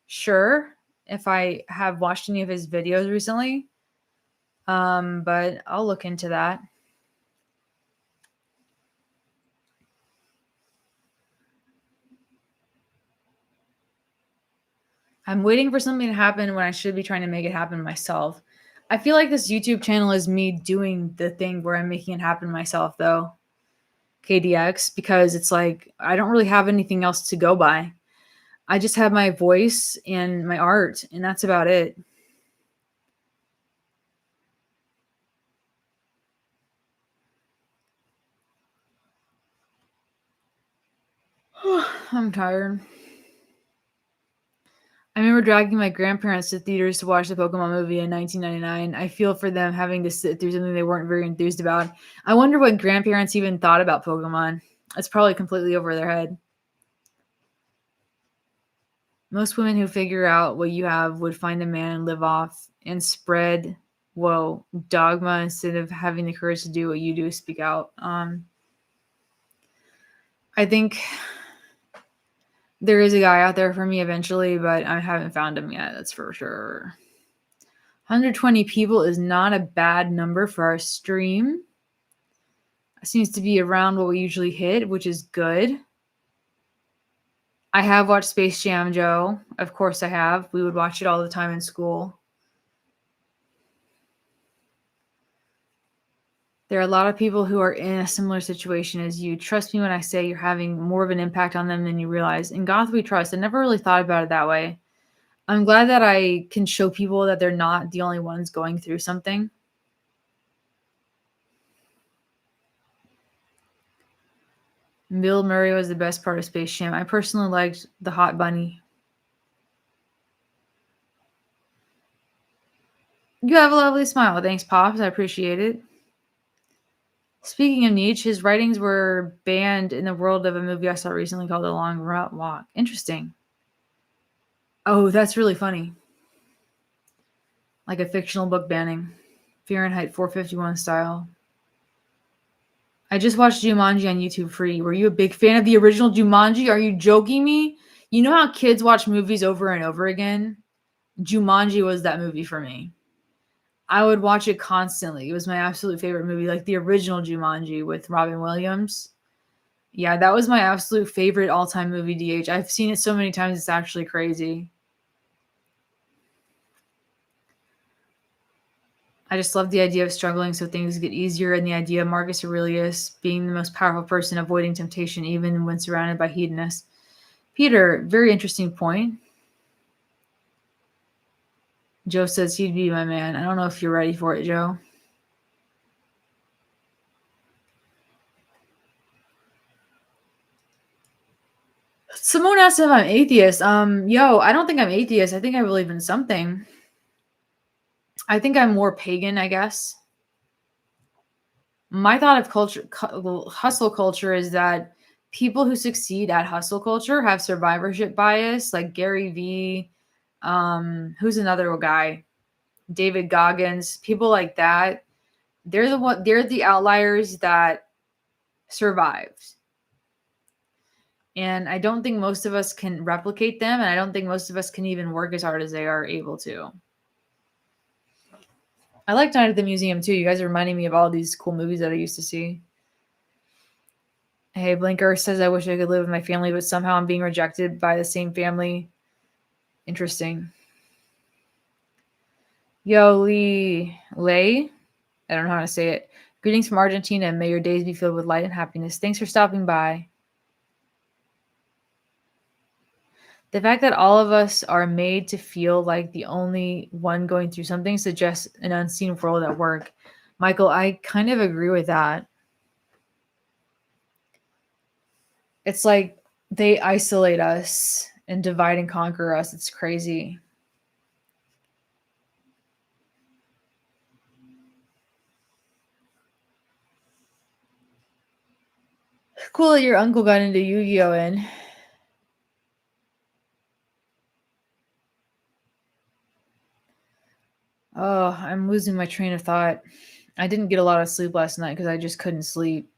sure if I have watched any of his videos recently. But I'll look into that. I'm waiting for something to happen when I should be trying to make it happen myself. I feel like this YouTube channel is me doing the thing where I'm making it happen myself, though. KDX, because it's like I don't really have anything else to go by. I just have my voice and my art, and that's about it. I'm tired. I remember dragging my grandparents to theaters to watch the Pokemon movie in 1999. I feel for them having to sit through something they weren't very enthused about. I wonder what grandparents even thought about Pokemon. It's probably completely over their head. Most women who figure out what you have would find a man and live off and spread, whoa, dogma instead of having the courage to do what you do, speak out. I think there is a guy out there for me eventually, but I haven't found him yet. That's for sure. 120 people is not a bad number for our stream. It seems to be around what we usually hit, which is good. I have watched Space Jam, Joe. Of course I have. We would watch it all the time in school. There are a lot of people who are in a similar situation as you. Trust me when I say you're having more of an impact on them than you realize. In Goth We Trust, I never really thought about it that way. I'm glad that I can show people that they're not the only ones going through something. Bill Murray was the best part of Space Jam. I personally liked the hot bunny. You have a lovely smile. Thanks, Pops. I appreciate it. Speaking of Nietzsche, his writings were banned in the world of a movie I saw recently called The Long Walk. Interesting. Oh, that's really funny. Like a fictional book banning. Fahrenheit 451 style. I just watched Jumanji on YouTube free. Were you a big fan of the original Jumanji? Are you joking me? You know how kids watch movies over and over again? Jumanji was that movie for me. I would watch it constantly. It was my absolute favorite movie, like the original Jumanji with Robin Williams. Yeah, that was my absolute favorite all-time movie, DH. I've seen it so many times, it's actually crazy. I just love the idea of struggling so things get easier and the idea of Marcus Aurelius being the most powerful person avoiding temptation even when surrounded by hedonists. Peter, very interesting point. Joe says he'd be my man. I don't know if you're ready for it, Joe. Simone asked if I'm atheist. I don't think I'm atheist. I think I believe in something. I think I'm more pagan, I guess. My thought of culture, hustle culture, is that people who succeed at hustle culture have survivorship bias, like Gary Vee. Who's another guy? David Goggins. People like that. They're the outliers that survived. And I don't think most of us can replicate them. And I don't think most of us can even work as hard as they are able to. I like Night at the Museum too. You guys are reminding me of all these cool movies that I used to see. Hey, Blinker says, I wish I could live with my family, but somehow I'm being rejected by the same family. Interesting. Yo, Lay. I don't know how to say it. Greetings from Argentina. May your days be filled with light and happiness. Thanks for stopping by. The fact that all of us are made to feel like the only one going through something suggests an unseen world at work. Michael, I kind of agree with that. It's like they isolate us and divide and conquer us. It's crazy. Cool that your uncle got into Yu-Gi-Oh! In. Oh, I'm losing my train of thought. I didn't get a lot of sleep last night because I just couldn't sleep.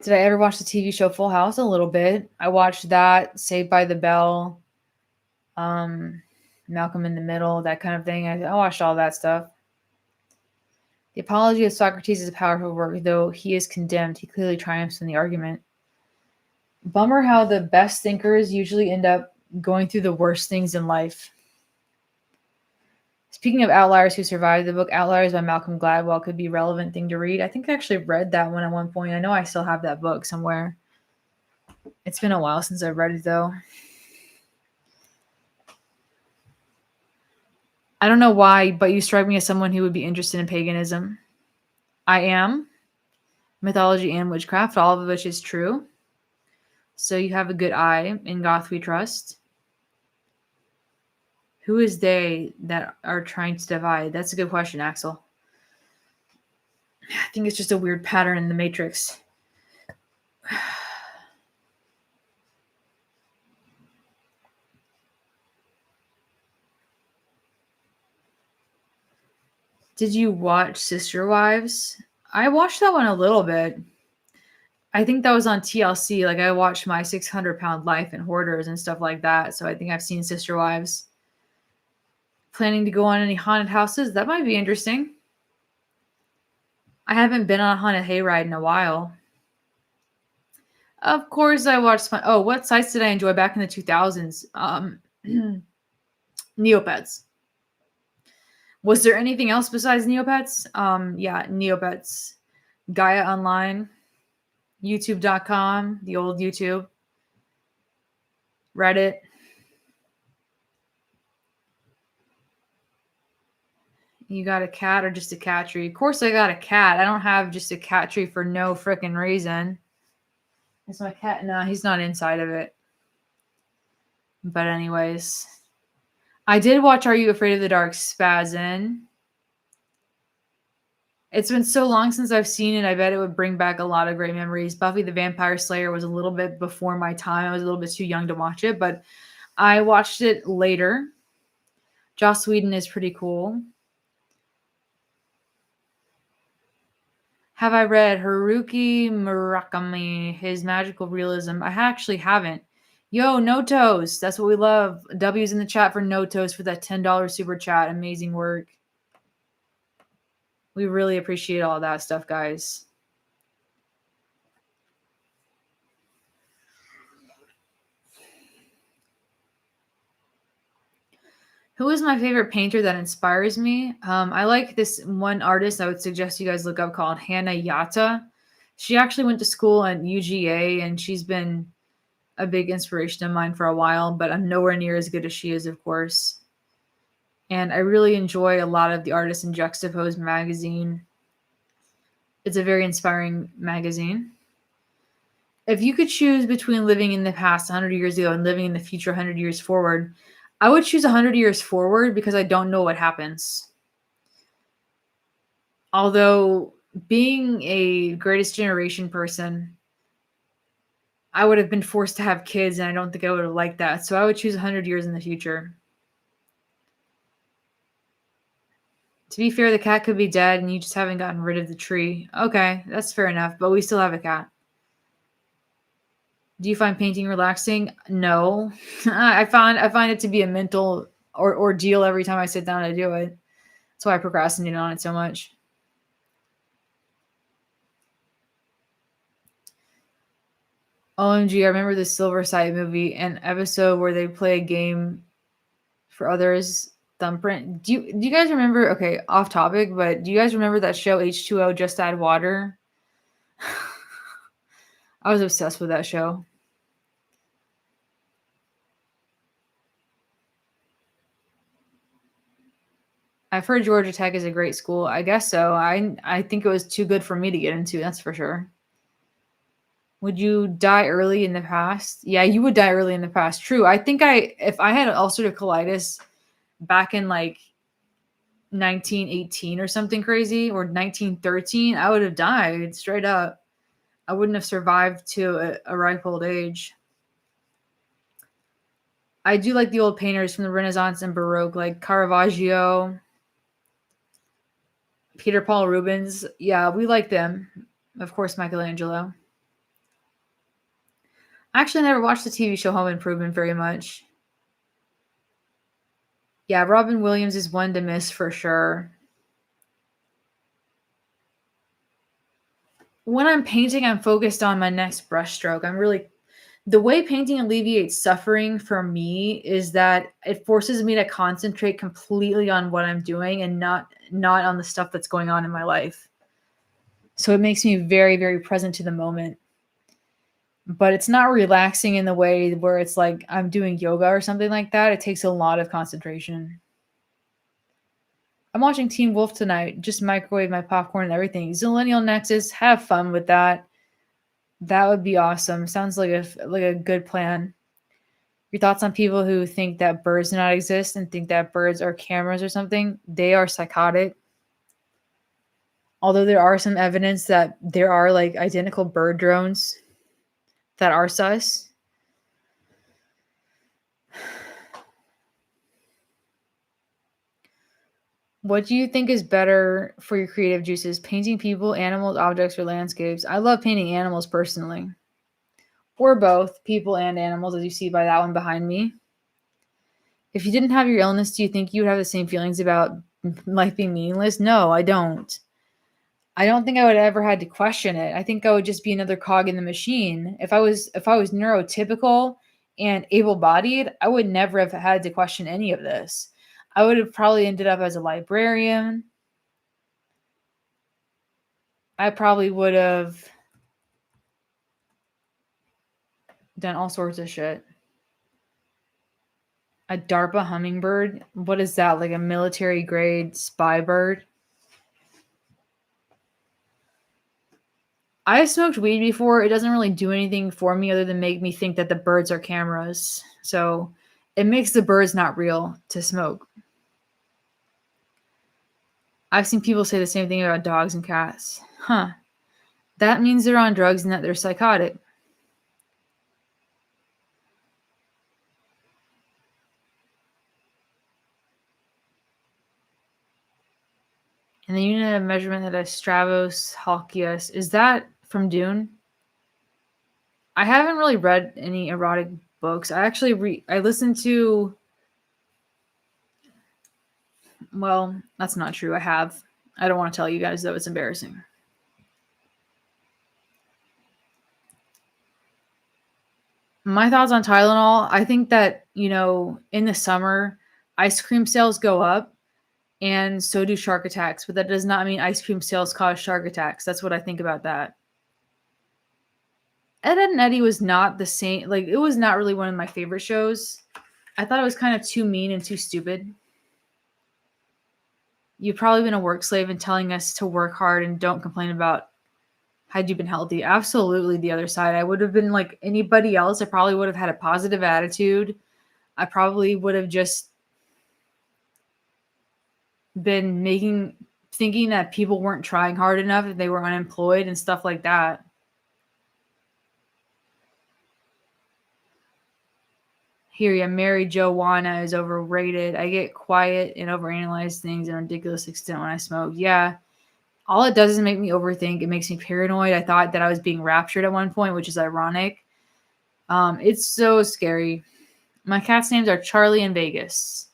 Did I ever watch the TV show Full House? A little bit. I watched that, Saved by the Bell, Malcolm in the Middle, that kind of thing. I watched all that stuff. The Apology of Socrates is a powerful work, though he is condemned. He clearly triumphs in the argument. Bummer how the best thinkers usually end up going through the worst things in life. Speaking of outliers who survived, the book Outliers by Malcolm Gladwell could be a relevant thing to read. I think I actually read that one at one point. I know I still have that book somewhere. It's been a while since I've read it, though. I don't know why, but you strike me as someone who would be interested in paganism. I am. Mythology and witchcraft, all of which is true. So you have a good eye. In Goth we trust. Who is they that are trying to divide? That's a good question, Axel. I think it's just a weird pattern in the Matrix. Did you watch Sister Wives? I watched that one a little bit. I think that was on TLC. Like I watched My 600-Pound Life and Hoarders and stuff like that. So I think I've seen Sister Wives. Planning to go on any haunted houses? That might be interesting. I haven't been on a haunted hayride in a while. Of course, I watched. What sites did I enjoy back in the 2000s? Neopets. Was there anything else besides Neopets? Yeah, Neopets. Gaia Online, YouTube.com, the old YouTube, Reddit. You got a cat or just a cat tree? Of course, I got a cat. I don't have just a cat tree for no freaking reason. Is my cat? No, he's not inside of it. But anyways, I did watch Are You Afraid of the Dark? Spazin. It's been so long since I've seen it. I bet it would bring back a lot of great memories. Buffy the Vampire Slayer was a little bit before my time. I was a little bit too young to watch it, but I watched it later. Joss Whedon is pretty cool. Have I read Haruki Murakami, his magical realism? I actually haven't. Yo, Notos. That's what we love. W's in the chat for Notos for that $10 super chat. Amazing work. We really appreciate all that stuff, guys. Who is my favorite painter that inspires me? I like this one artist I would suggest you guys look up called Hannah Yatta. She actually went to school at UGA, and she's been a big inspiration of mine for a while, but I'm nowhere near as good as she is, of course. And I really enjoy a lot of the Artist in Juxtaposed magazine. It's a very inspiring magazine. If you could choose between living in the past 100 years ago and living in the future 100 years forward, I would choose 100 years forward because I don't know what happens. Although being a Greatest Generation person, I would have been forced to have kids, and I don't think I would have liked that. So I would choose 100 years in the future. To be fair, the cat could be dead and you just haven't gotten rid of the tree. Okay, that's fair enough, but we still have a cat. Do you find painting relaxing? No. I find it to be a mental ordeal every time I sit down to do it. That's why I procrastinate on it so much. OMG, I remember the Silver Side movie, an episode where they play a game for others. Thumbprint. Do you guys remember? Okay, off topic, but do you guys remember that show H2O? Just Add Water. I was obsessed with that show. I've heard Georgia Tech is a great school. I guess so. I think it was too good for me to get into. That's for sure. Would you die early in the past? Yeah, you would die early in the past. True. I think if I had ulcerative colitis back in like 1918 or something crazy, or 1913, I would have died straight up. I wouldn't have survived to a ripe old age. I do like the old painters from the Renaissance and Baroque, like Caravaggio, Peter Paul Rubens. Yeah, we like them. Of course, Michelangelo. I actually never watched the TV show Home Improvement very much. Yeah, Robin Williams is one to miss for sure. When I'm painting, I'm focused on my next brushstroke. The way painting alleviates suffering for me is that it forces me to concentrate completely on what I'm doing and not on the stuff that's going on in my life. So it makes me very, very present to the moment. but it's not relaxing in the way where it's like I'm doing yoga or something like that. It takes a lot of concentration. I'm watching Teen Wolf tonight. Just microwave my popcorn and everything. Zillennial Nexus, have fun with that. That would be awesome. Sounds like a good plan. Your thoughts on people who think that birds do not exist and think that birds are cameras or something? They are psychotic. Although there are some evidence that there are like identical bird drones that are sus. What do you think is better for your creative juices? Painting people, animals, objects, or landscapes? I love painting animals personally. Or both, people and animals, as you see by that one behind me. If you didn't have your illness, do you think you would have the same feelings about life being meaningless? No, I don't. I don't think I would ever had to question it. I think I would just be another cog in the machine. If I was neurotypical and able-bodied, I would never have had to question any of this. I would have probably ended up as a librarian. I probably would have done all sorts of shit. A DARPA hummingbird? What is that? Like a military grade spy bird? I've smoked weed before. It doesn't really do anything for me other than make me think that the birds are cameras. So it makes the birds not real to smoke. I've seen people say the same thing about dogs and cats. Huh. That means they're on drugs and that they're psychotic. And the unit of measurement that is Stravos Halkias. Is that from Dune? I haven't really read any erotic books. I listened to, well, that's not true. I have. I don't want to tell you guys though, it's embarrassing. My thoughts on Tylenol, I think that, in the summer, ice cream sales go up and so do shark attacks, but that does not mean ice cream sales cause shark attacks. That's what I think about that. Ed, Ed and Eddie was not the same. Like, it was not really one of my favorite shows. I thought it was kind of too mean and too stupid. You've probably been a work slave and telling us to work hard and don't complain about had you been healthy. Absolutely the other side. I would have been like anybody else. I probably would have had a positive attitude. I probably would have just been thinking that people weren't trying hard enough if they were unemployed and stuff like that. Here, yeah, Mary Joanna is overrated. I get quiet and overanalyze things in a ridiculous extent when I smoke. Yeah, all it does is make me overthink. It makes me paranoid. I thought that I was being raptured at one point, which is ironic. It's so scary. My cat's names are Charlie and Vegas.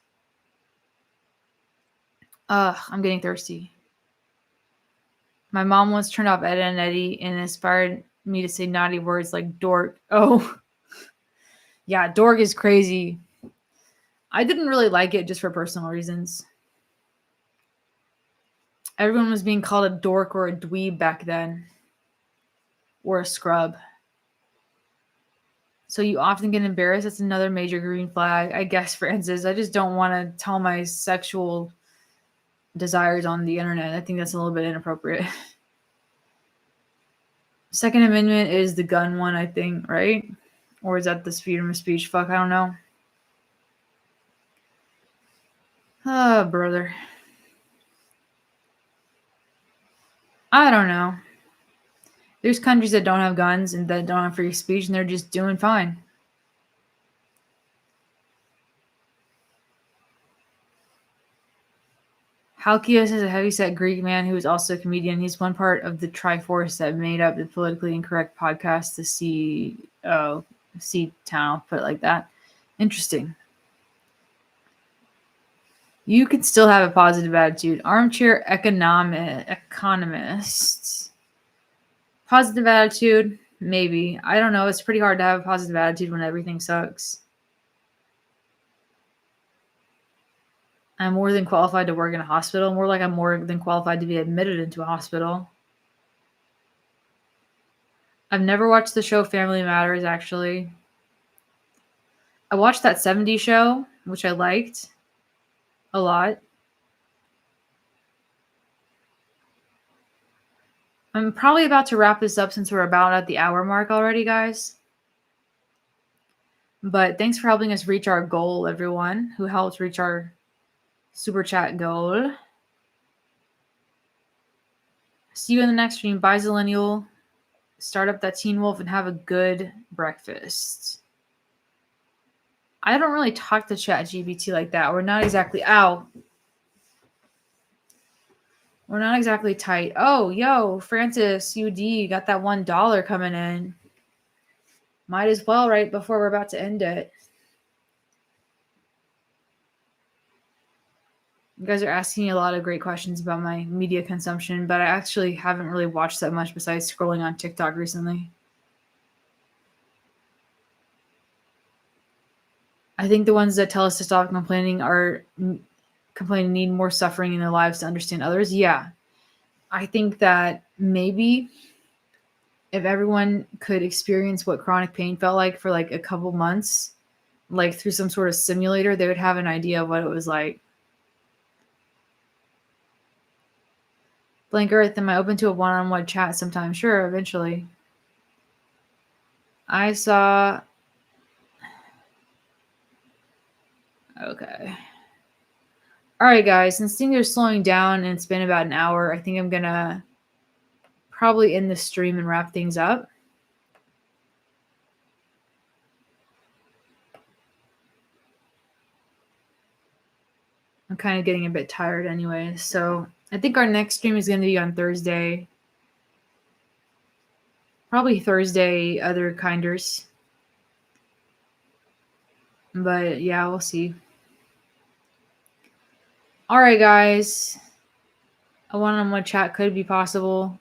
I'm getting thirsty. My mom once turned off Ed and Eddie and inspired me to say naughty words like dork. Oh, yeah, dork is crazy. I didn't really like it just for personal reasons. Everyone was being called a dork or a dweeb back then, or a scrub. So you often get embarrassed. That's another major green flag, I guess, Francis. I just don't want to tell my sexual desires on the internet. I think that's a little bit inappropriate. Second Amendment is the gun one, I think, right? Or is that the freedom of speech? Fuck, I don't know. Oh, brother. I don't know. There's countries that don't have guns and that don't have free speech, and they're just doing fine. Halkias is a heavyset Greek man who is also a comedian. He's one part of the Triforce that made up the politically incorrect podcast, the Sea Town, put it like that. Interesting. You can still have a positive attitude. Armchair economists. Positive attitude, maybe. I don't know. It's pretty hard to have a positive attitude when everything sucks. I'm more than qualified to work in a hospital. More like I'm more than qualified to be admitted into a hospital. I've never watched the show Family Matters, actually. I watched that 70s show, which I liked a lot. I'm probably about to wrap this up since we're about at the hour mark already, guys. But thanks for helping us reach our goal, everyone who helped reach our super chat goal. See you in the next stream. Bye, Zillennial. Start up that Teen Wolf and have a good breakfast. I don't really talk to ChatGPT like that. We're not exactly We're not exactly tight. Oh, yo, Francis UD got that $1 coming in. Might as well right before we're about to end it. You guys are asking me a lot of great questions about my media consumption, but I actually haven't really watched that much besides scrolling on TikTok recently. I think the ones that tell us to stop complaining need more suffering in their lives to understand others. Yeah. I think that maybe if everyone could experience what chronic pain felt like for like a couple months, like through some sort of simulator, they would have an idea of what it was like. Blank Earth, am I open to a one-on-one chat sometime? Sure, eventually. I saw... Okay. All right, guys, since things are slowing down and it's been about an hour, I think I'm going to probably end the stream and wrap things up. I'm kind of getting a bit tired anyway, so I think our next stream is going to be on Thursday. Probably Thursday, other kinders. But yeah, we'll see. All right, guys. A one-on-one chat could be possible.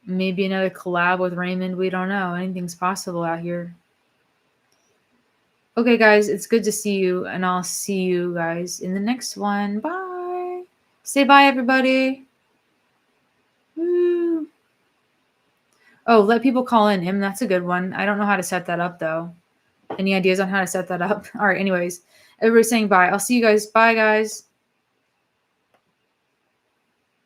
Maybe another collab with Raymond. We don't know. Anything's possible out here. Okay, guys, it's good to see you, and I'll see you guys in the next one. Bye. Say bye, everybody. Woo. Oh, let people call in. That's a good one. I don't know how to set that up, though. Any ideas on how to set that up? All right, anyways, everybody's saying bye. I'll see you guys. Bye, guys.